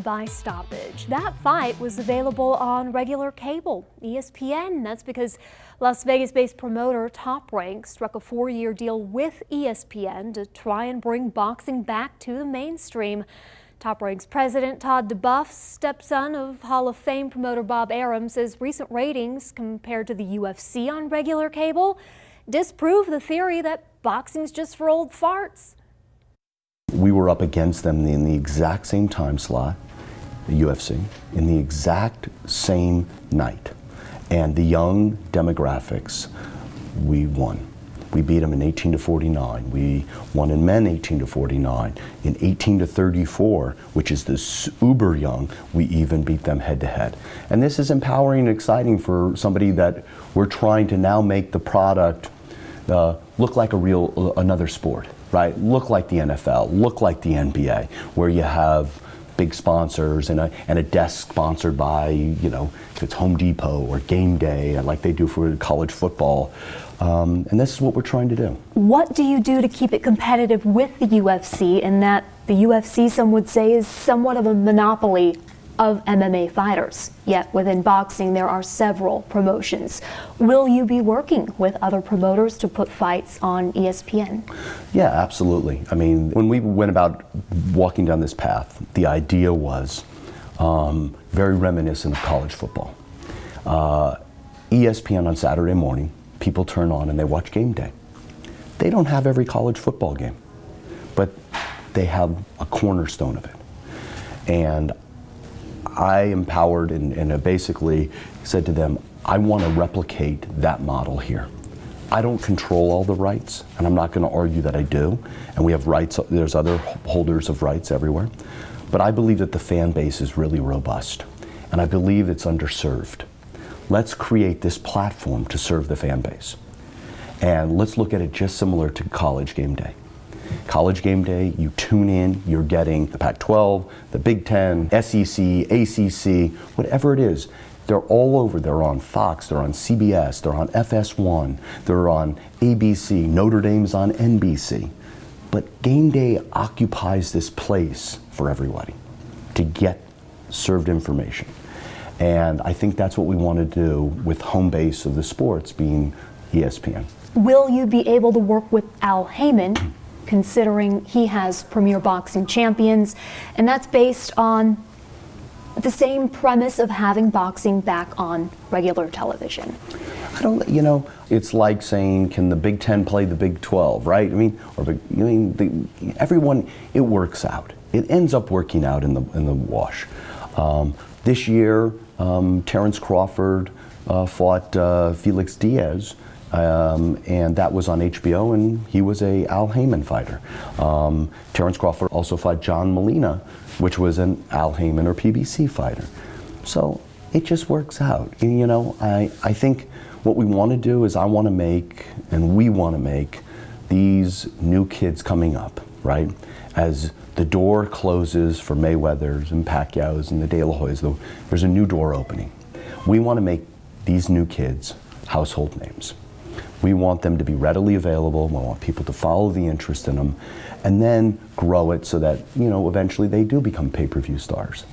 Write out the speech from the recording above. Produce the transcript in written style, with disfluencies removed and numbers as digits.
By stoppage. That fight was available on regular cable, ESPN. That's because Las Vegas-based promoter Top Rank struck a 4-year deal with ESPN to try and bring boxing back to the mainstream. Top Rank's president Todd DuBoef, stepson of Hall of Fame promoter Bob Arum, says recent ratings compared to the UFC on regular cable disprove the theory that boxing's just for old farts. We were up against them in the exact same time slot, the UFC, in the exact same night. And the young demographics, we won. We beat them in 18 to 49. We won in men 18 to 49. In 18 to 34, which is the uber young, we even beat them head to head. And this is empowering and exciting for somebody that we're trying to now make the product look like another sport, right? Look like the NFL, look like the NBA, where you have big sponsors and a desk sponsored by, if it's Home Depot or Game Day, like they do for college football. And this is what we're trying to do. What do you do to keep it competitive with the UFC, in that the UFC, some would say, is somewhat of a monopoly of MMA fighters? Yet within boxing there are several promotions. Will you be working with other promoters to put fights on ESPN? Yeah, absolutely. I mean, when we went about walking down this path, the idea was very reminiscent of college football. ESPN on Saturday morning, people turn on and they watch Game Day. They don't have every college football game, but they have a cornerstone of it. And I empowered and basically said to them, I want to replicate that model here. I don't control all the rights, and I'm not going to argue that I do. And we have rights, there's other holders of rights everywhere. But I believe that the fan base is really robust, and I believe it's underserved. Let's create this platform to serve the fan base. And let's look at it just similar to College Game Day. College Game Day, you tune in, you're getting the Pac-12, the Big Ten, SEC, ACC, whatever it is. They're all over. They're on Fox, they're on CBS, they're on FS1, they're on ABC, Notre Dame's on NBC. But Game Day occupies this place for everybody to get served information. And I think that's what we want to do with home base of the sports being ESPN. Will you be able to work with Al Haymon, considering he has Premier Boxing Champions, and that's based on the same premise of having boxing back on regular television? It's like saying, can the Big Ten play the Big 12, right? Everyone, it works out. It ends up working out in the wash. This year, Terrence Crawford fought Felix Diaz. And that was on HBO, and he was a Al Haymon fighter. Terrence Crawford also fought John Molina, which was an Al Haymon or PBC fighter. So it just works out. I think what we want to do is I want to make, and we want to make, these new kids coming up, right? As the door closes for Mayweather's and Pacquiao's and the De La Hoyas, there's a new door opening. We want to make these new kids household names. We want them to be readily available. We want people to follow the interest in them and then grow it so that, eventually they do become pay-per-view stars.